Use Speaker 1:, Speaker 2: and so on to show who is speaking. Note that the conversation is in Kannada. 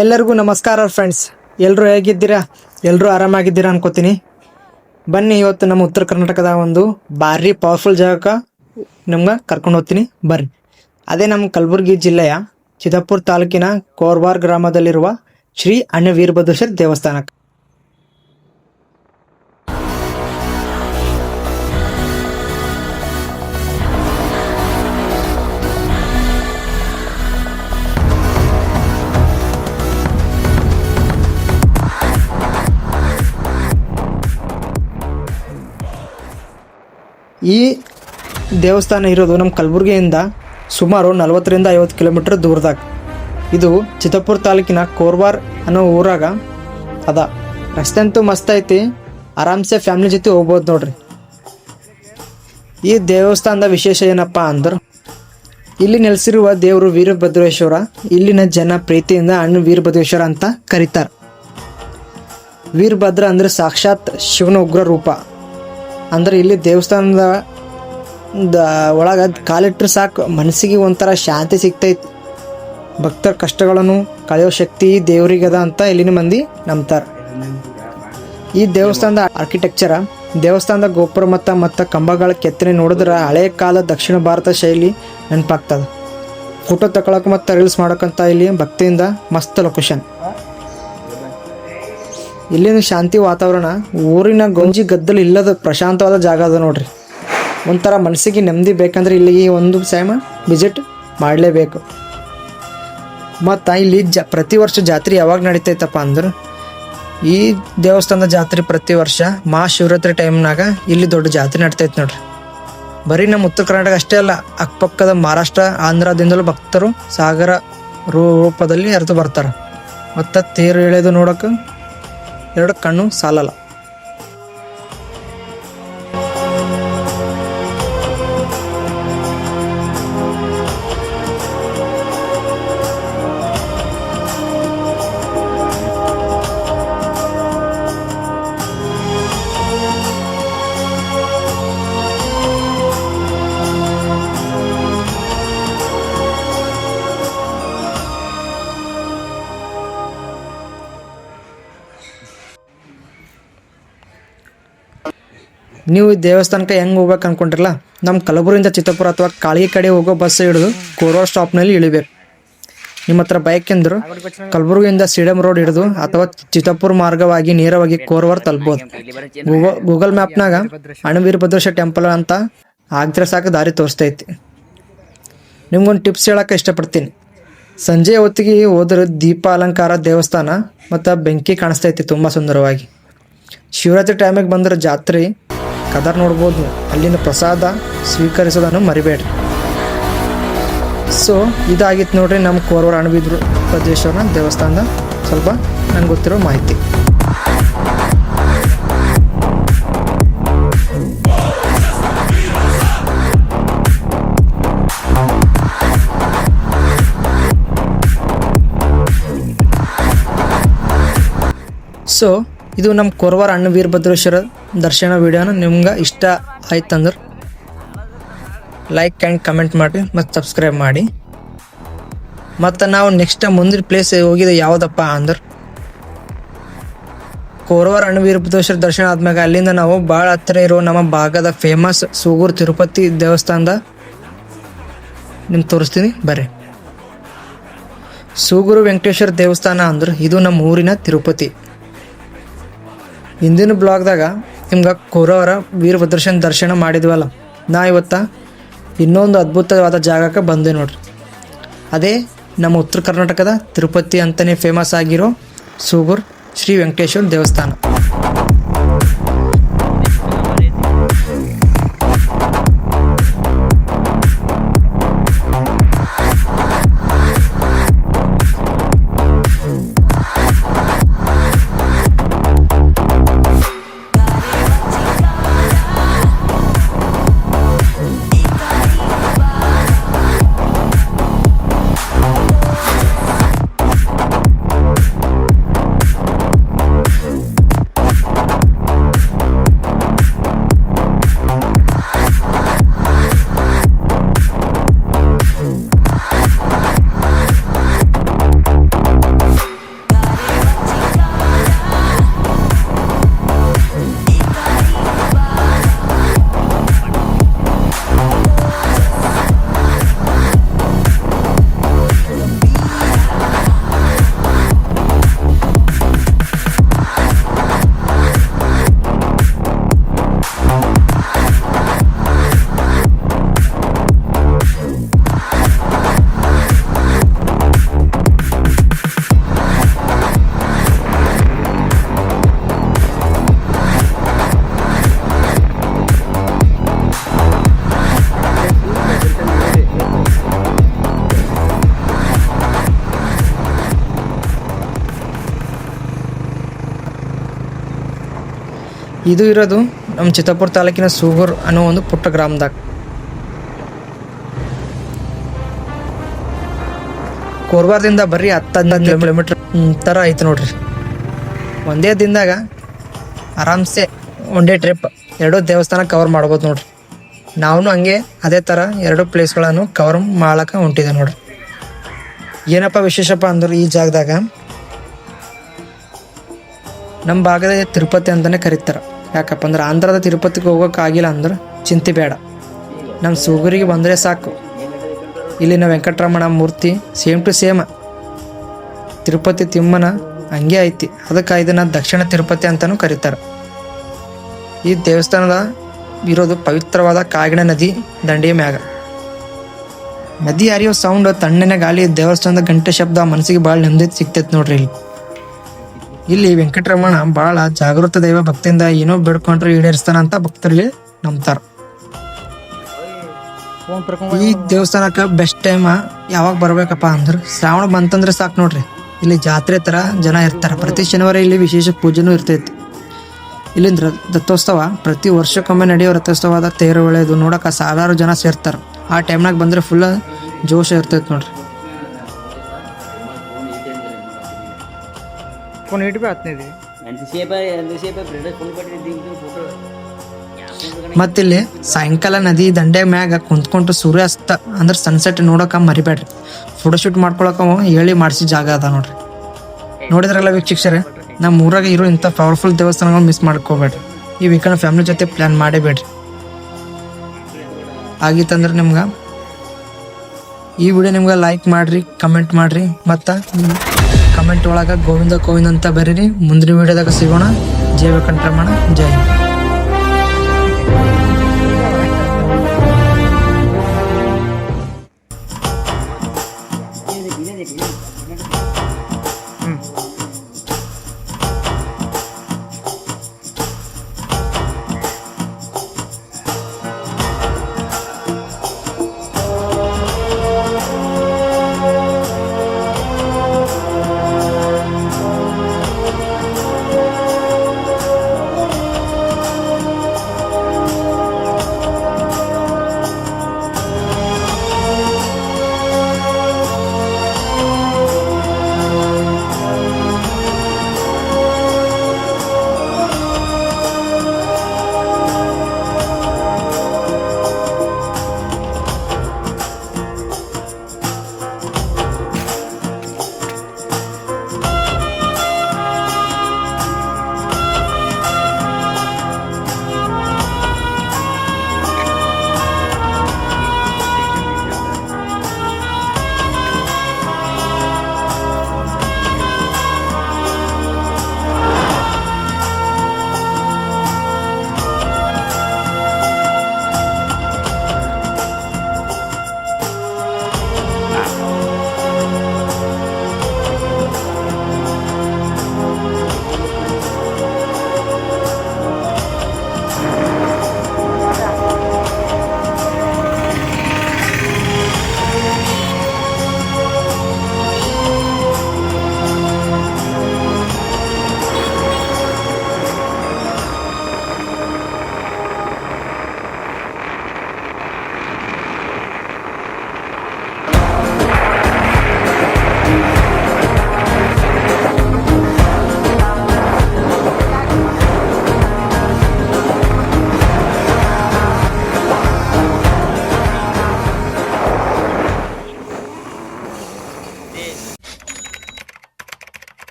Speaker 1: ಎಲ್ಲರಿಗೂ ನಮಸ್ಕಾರ ಫ್ರೆಂಡ್ಸ್. ಎಲ್ಲರೂ ಹೇಗಿದ್ದೀರಾ? ಎಲ್ಲರೂ ಆರಾಮಾಗಿದ್ದೀರಾ ಅನ್ಕೋತೀನಿ. ಬನ್ನಿ, ಇವತ್ತು ನಮ್ಮ ಉತ್ತರ ಕರ್ನಾಟಕದ ಒಂದು ಭಾರಿ ಪವರ್ಫುಲ್ ಜಾಗಕ್ಕೆ ನಿಮ್ಗೆ ಕರ್ಕೊಂಡು ಹೋಗ್ತೀನಿ. ಬರ್ರಿ. ಅದೇ ನಮ್ಮ ಕಲಬುರಗಿ ಜಿಲ್ಲೆಯ ಚಿತ್ತಾಪುರ ತಾಲೂಕಿನ ಕೋರ್ವಾರ್ ಗ್ರಾಮದಲ್ಲಿರುವ ಶ್ರೀ ಅಣ್ಣ ವೀರಭದ್ರೇಶ್ವರ ದೇವಸ್ಥಾನಕ್ಕೆ. ಈ ದೇವಸ್ಥಾನ ಇರೋದು ನಮ್ಮ ಕಲಬುರಗಿಯಿಂದ ಸುಮಾರು 40-50 ಕಿಲೋಮೀಟರ್ ದೂರದಾಗ. ಇದು ಚಿತ್ತಾಪುರ ತಾಲೂಕಿನ ಕೋರ್ವಾರ್ ಅನ್ನೋ ಊರಾಗ ಅದ. ರಸ್ತೆ ಅಂತೂ ಮಸ್ತ್ ಐತಿ, ಆರಾಮ್ಸೆ ಫ್ಯಾಮಿಲಿ ಜೊತೆ ಹೋಗ್ಬೋದು ನೋಡ್ರಿ. ಈ ದೇವಸ್ಥಾನದ ವಿಶೇಷ ಏನಪ್ಪ ಅಂದ್ರೆ, ಇಲ್ಲಿ ನೆಲೆಸಿರುವ ದೇವರು ವೀರಭದ್ರೇಶ್ವರ. ಇಲ್ಲಿನ ಜನ ಪ್ರೀತಿಯಿಂದ ಅಣ್ಣ ವೀರಭದ್ರೇಶ್ವರ ಅಂತ ಕರೀತಾರೆ. ವೀರಭದ್ರ ಅಂದರೆ ಸಾಕ್ಷಾತ್ ಶಿವನ ಉಗ್ರ ರೂಪ. ಅಂದ್ರೆ ಇಲ್ಲಿ ದೇವಸ್ಥಾನದ ಒಳಗೆ ಕಾಲಿಟ್ರೆ ಸಾಕು, ಮನಸ್ಸಿಗೆ ಒಂಥರ ಶಾಂತಿ ಸಿಗ್ತೈತಿ. ಭಕ್ತರ ಕಷ್ಟಗಳನ್ನು ಕಳೆಯೋ ಶಕ್ತಿ ದೇವರಿಗದ ಅಂತ ಇಲ್ಲಿನ ಮಂದಿ ನಂಬ್ತಾರೆ. ಈ ದೇವಸ್ಥಾನದ ಆರ್ಕಿಟೆಕ್ಚರ, ದೇವಸ್ಥಾನದ ಗೋಪುರ ಮತ್ತು ಕಂಬಗಳ ಕೆತ್ತನೆ ನೋಡಿದ್ರೆ ಹಳೆಯ ಕಾಲ ದಕ್ಷಿಣ ಭಾರತ ಶೈಲಿ ನೆನಪಾಗ್ತದೆ. ಫೋಟೋ ತಗೊಳಕ್ಕೆ ಮತ್ತು ರೀಲ್ಸ್ ಮಾಡೋಕ್ಕಂತ ಇಲ್ಲಿ ಭಕ್ತಿಯಿಂದ ಮಸ್ತ್ ಲೊಕೇಶನ್. ಇಲ್ಲಿನ ಶಾಂತಿ ವಾತಾವರಣ, ಊರಿನ ಗೊಂಜಿ ಗದ್ದಲು ಇಲ್ಲದ ಪ್ರಶಾಂತವಾದ ಜಾಗ ಅದ ನೋಡ್ರಿ. ಒಂಥರ ಮನಸ್ಸಿಗೆ ನೆಮ್ಮದಿ ಬೇಕಂದ್ರೆ ಇಲ್ಲಿಗೆ ಒಂದು ಟೈಮ್ ವಿಸಿಟ್ ಮಾಡಲೇಬೇಕು. ಮತ್ತು ಇಲ್ಲಿ ಪ್ರತಿ ವರ್ಷ ಜಾತ್ರೆ ಯಾವಾಗ ನಡೀತೈತಪ್ಪ ಅಂದ್ರೆ, ಈ ದೇವಸ್ಥಾನದ ಜಾತ್ರೆ ಪ್ರತಿ ವರ್ಷ ಮಹಾಶಿವರಾತ್ರಿ ಟೈಮ್ನಾಗ ಇಲ್ಲಿ ದೊಡ್ಡ ಜಾತ್ರೆ ನಡೀತೈತೆ ನೋಡ್ರಿ. ಬರೀ ನಮ್ಮ ಉತ್ತರ ಕರ್ನಾಟಕ ಅಷ್ಟೇ ಅಲ್ಲ, ಅಕ್ಕಪಕ್ಕದ ಮಹಾರಾಷ್ಟ್ರ, ಆಂಧ್ರದಿಂದಲೂ ಭಕ್ತರು ಸಾಗರ ರೂಪದಲ್ಲಿ ಹರಿದು ಬರ್ತಾರೆ. ಮತ್ತು ತೇರು ಎಳೆದು ನೋಡೋಕೆ ಎರಡು ಕಣ್ಣು ಸಾಲಲ್ಲ. ನೀವು ಈ ದೇವಸ್ಥಾನಕ್ಕೆ ಹೆಂಗೆ ಹೋಗ್ಬೇಕು ಅನ್ಕೊಂಡಿರಲ್ಲ, ನಮ್ಮ ಕಲಬುರಗಿಯಿಂದ ಚಿತ್ತಾಪುರ ಅಥವಾ ಕಾಳಿಗೆ ಕಡೆ ಹೋಗೋ ಬಸ್ ಹಿಡಿದು ಕೋರ್ವಾರ್ ಸ್ಟಾಪ್ನಲ್ಲಿ ಇಳಿಬೇಕು. ನಿಮ್ಮ ಹತ್ರ ಬೈಕ್ ಎಂದ್ರು ಕಲಬುರಗಿಯಿಂದ ಸಿಡಮ್ ರೋಡ್ ಹಿಡಿದು ಅಥವಾ ಚಿತ್ತಾಪುರ ಮಾರ್ಗವಾಗಿ ನೇರವಾಗಿ ಕೋರ್ವಾರ್ ತಲುಪಬಹುದು. ಗೂಗಲ್ ಮ್ಯಾಪ್ನಾಗ ಅಣ್ಣ ವೀರಭದ್ರೇಶ್ವರ ಟೆಂಪಲ್ ಅಂತ ಆಗಿದ್ರೆ ಸಾಕು, ದಾರಿ ತೋರಿಸ್ತೈತಿ. ನಿಮ್ಗೊಂದು ಟಿಪ್ಸ್ ಹೇಳೋಕೆ ಇಷ್ಟಪಡ್ತೀನಿ. ಸಂಜೆ ಹೊತ್ತಿಗೆ ಹೋದ್ರೆ ದೀಪ ಅಲಂಕಾರ, ದೇವಸ್ಥಾನ ಮತ್ತು ಬೆಂಕಿ ಕಾಣಿಸ್ತೈತಿ ತುಂಬ ಸುಂದರವಾಗಿ. ಶಿವರಾತ್ರಿ ಟೈಮಿಗೆ ಬಂದ್ರೆ ಜಾತ್ರೆ ಕದರ್ ನೋಡ್ಬೋದು. ಅಲ್ಲಿನ ಪ್ರಸಾದ ಸ್ವೀಕರಿಸೋದನ್ನು ಮರಿಬೇಡ್ರಿ. ಸೊ ಇದಾಗಿತ್ತು ನೋಡ್ರಿ ನಮ್ಮ ಕೋರ್ವಾರ್ ಅಣ್ಣ ವೀರಭದ್ರೇಶ್ವರ ದೇವಸ್ಥಾನದ ಸ್ವಲ್ಪ ನಂಗೆ ಗೊತ್ತಿರೋ ಮಾಹಿತಿ. ಸೊ ಇದು ನಮ್ಮ ಕೋರ್ವಾರ್ ಅಣ್ಣ ವೀರಭದ್ರೇಶ್ವರ ದರ್ಶನ ವಿಡಿಯೋನ ನಿಮ್ಗೆ ಇಷ್ಟ ಆಯ್ತಂದ್ರೆ ಲೈಕ್ ಆ್ಯಂಡ್ ಕಮೆಂಟ್ ಮಾಡಿ ಮತ್ತು ಸಬ್ಸ್ಕ್ರೈಬ್ ಮಾಡಿ. ಮತ್ತು ನಾವು ನೆಕ್ಸ್ಟ್ ಮುಂದಿನ ಪ್ಲೇಸ್ ಹೋಗಿದೆ ಯಾವುದಪ್ಪ ಅಂದ್ರೆ, ಕೋರ್ವಾರ್ ಅಣ್ಣ ವೀರಭದ್ರೇಶ್ವರ ದರ್ಶನ ಆದ್ಮ್ಯಾಗ ಅಲ್ಲಿಂದ ನಾವು ಭಾಳ ಹತ್ತಿರ ಇರೋ ನಮ್ಮ ಭಾಗದ ಫೇಮಸ್ ಸೂಗೂರು ತಿರುಪತಿ ದೇವಸ್ಥಾನದ ನಿಮ್ಗೆ ತೋರಿಸ್ತೀನಿ ಬರ್ರಿ. ಸೂಗೂರು ವೆಂಕಟೇಶ್ವರ ದೇವಸ್ಥಾನ ಅಂದ್ರೆ ಇದು ನಮ್ಮ ಊರಿನ ತಿರುಪತಿ. ಹಿಂದಿನ ಬ್ಲಾಗ್ದಾಗ ನಿಮ್ಗೆ ಕೋರ್ವಾರ ವೀರಭದ್ರೇಶ್ವರ ದರ್ಶನ ಮಾಡಿದ್ವಲ್ಲ, ನಾ ಇವತ್ತು ಇನ್ನೊಂದು ಅದ್ಭುತವಾದ ಜಾಗಕ್ಕೆ ಬಂದೆ ನೋಡ್ರಿ. ಅದೇ ನಮ್ಮ ಉತ್ತರ ಕರ್ನಾಟಕದ ತಿರುಪತಿ ಅಂತಲೇ ಫೇಮಸ್ ಆಗಿರೋ ಸೂಗೂರು ಶ್ರೀ ವೆಂಕಟೇಶ್ವರ ದೇವಸ್ಥಾನ. ಇದು ಇರೋದು ನಮ್ಮ ಚಿತ್ತಾಪುರ ತಾಲೂಕಿನ ಸೂಗೂರ್ ಅನ್ನೋ ಒಂದು ಪುಟ್ಟ ಗ್ರಾಮದಾಗ. ಕೋರ್ವಾರದಿಂದ ಬರೀ 10-15 ಕಿಲೋಮೀಟ್ರ್ ಥರ ಐತೆ ನೋಡ್ರಿ. ಒಂದೇ ದಿನದಾಗ ಆರಾಮ್ಸೆ ಒನ್ ಡೇ ಟ್ರಿಪ್ 2 ದೇವಸ್ಥಾನ ಕವರ್ ಮಾಡ್ಬೋದು ನೋಡ್ರಿ. ನಾವು ಹಂಗೆ ಅದೇ ಥರ 2 ಪ್ಲೇಸ್ಗಳನ್ನು ಕವರ್ ಮಾಡಕ್ಕೆ ಹೊಂಟಿದೆ ನೋಡ್ರಿ. ಏನಪ್ಪ ವಿಶೇಷಪ್ಪ ಅಂದ್ರೆ ಈ ಜಾಗದಾಗ ನಮ್ಮ ಭಾಗದ ತಿರುಪತಿ ಅಂತಲೇ ಕರೀತಾರೆ. ಯಾಕಪ್ಪ ಅಂದ್ರೆ ಆಂಧ್ರದ ತಿರುಪತಿಗೆ ಹೋಗೋಕ್ಕಾಗಿಲ್ಲ ಅಂದ್ರೆ ಚಿಂತೆ ಬೇಡ, ನಮ್ಮ ಸೂಗೂರಿಗೆ ಬಂದರೆ ಸಾಕು. ಇಲ್ಲಿನ ವೆಂಕಟರಮಣ ಮೂರ್ತಿ ಸೇಮ್ ಟು ಸೇಮ್ ತಿರುಪತಿ ತಿಮ್ಮನ ಹಂಗೆ ಐತಿ. ಅದಕ್ಕೆ ಇದನ್ನು ದಕ್ಷಿಣ ತಿರುಪತಿ ಅಂತಲೂ ಕರೀತಾರೆ. ಈ ದೇವಸ್ಥಾನದ ಇರೋದು ಪವಿತ್ರವಾದ ಕಾಗಿಣ ನದಿ ದಂಡೆಯ ಮ್ಯಾಗ. ನದಿ ಹರಿಯೋ ಸೌಂಡ್, ತಣ್ಣನೆ ಗಾಳಿ, ದೇವಸ್ಥಾನದ ಗಂಟೆ ಶಬ್ದ ಮನಸ್ಸಿಗೆ ಭಾಳ ನೆಮ್ಮದಿ ಸಿಗ್ತೈತೆ ನೋಡ್ರಿ. ಇಲ್ಲಿ ವೆಂಕಟರಮಣ ಭಾಳ ಜಾಗೃತ ದೈವ, ಭಕ್ತಿಯಿಂದ ಏನೋ ಬೇಡ್ಕೊಂಡ್ರೆ ಈಡೇರಿಸ್ತಾನ ಅಂತ ಭಕ್ತರಿಗೆ ನಂಬ್ತಾರ. ಈ ದೇವಸ್ಥಾನಕ್ಕೆ ಬೆಸ್ಟ್ ಟೈಮ್ ಯಾವಾಗ ಬರ್ಬೇಕಪ್ಪ ಅಂದ್ರೆ ಶ್ರಾವಣ ಬಂತಂದ್ರೆ ಸಾಕು ನೋಡ್ರಿ. ಇಲ್ಲಿ ಜಾತ್ರೆ ಥರ ಜನ ಇರ್ತಾರೆ. ಪ್ರತಿ ಶನಿವಾರ ಇಲ್ಲಿ ವಿಶೇಷ ಪೂಜೆನೂ ಇರ್ತೈತಿ. ಇಲ್ಲಿಂದ ರಥೋತ್ಸವ ಪ್ರತಿ ವರ್ಷಕ್ಕೊಮ್ಮೆ ನಡೆಯೋ ರಥೋತ್ಸವದ ತೇರು ಒಳ್ಳೆಯದು ನೋಡೋಕೆ ಸಾವಿರಾರು ಜನ ಸೇರ್ತಾರೆ. ಆ ಟೈಮ್ನಾಗ ಬಂದರೆ ಫುಲ್ ಜೋಶ ಇರ್ತೈತೆ ನೋಡ್ರಿ. ಮತ್ತಿಲ್ಲಿ ಸಾಯಂಕಾಲ ನದಿ ದಂಡೆ ಮ್ಯಾಗ ಕುಂತ್ಕೊಂಡು ಸೂರ್ಯಾಸ್ತ ಅಂದ್ರೆ ಸನ್ಸೆಟ್ ನೋಡೋಕೆ ಮರಿಬೇಡ್ರಿ. ಫೋಟೋಶೂಟ್ ಮಾಡ್ಕೊಳಕ ಹೇಳಿ ಮಾಡಿಸಿ ಜಾಗ ಅದ ನೋಡ್ರಿ. ನೋಡಿದ್ರಲ್ಲ ವೀಕ್ಷಕರೇ, ನಮ್ಮ ಊರಾಗ ಇರೋ ಇಂಥ ಪವರ್ಫುಲ್ ದೇವಸ್ಥಾನಗಳು ಮಿಸ್ ಮಾಡ್ಕೋಬೇಡ್ರಿ. ಈ ವೀಕೆಂಡ್ ಫ್ಯಾಮಿಲಿ ಜೊತೆ ಪ್ಲ್ಯಾನ್ ಮಾಡೇಬೇಡ್ರಿ. ಆಗಿತ್ತಂದ್ರೆ ನಿಮ್ಗೆ ಈ ವಿಡಿಯೋ ನಿಮ್ಗೆ ಲೈಕ್ ಮಾಡಿರಿ, ಕಮೆಂಟ್ ಮಾಡಿರಿ, ಮತ್ತು ಕಮೆಂಟ್ ಒಳಗೆ ಗೋವಿಂದ ಗೋವಿಂದ ಅಂತ ಬರೀರಿ. ಮುಂದಿನ ವಿಡಿಯೋದಾಗ ಸಿಗೋಣ. ಜೈ ವೆಂಕಟರಮಣ, ಜೈ ಹಿಂದ್.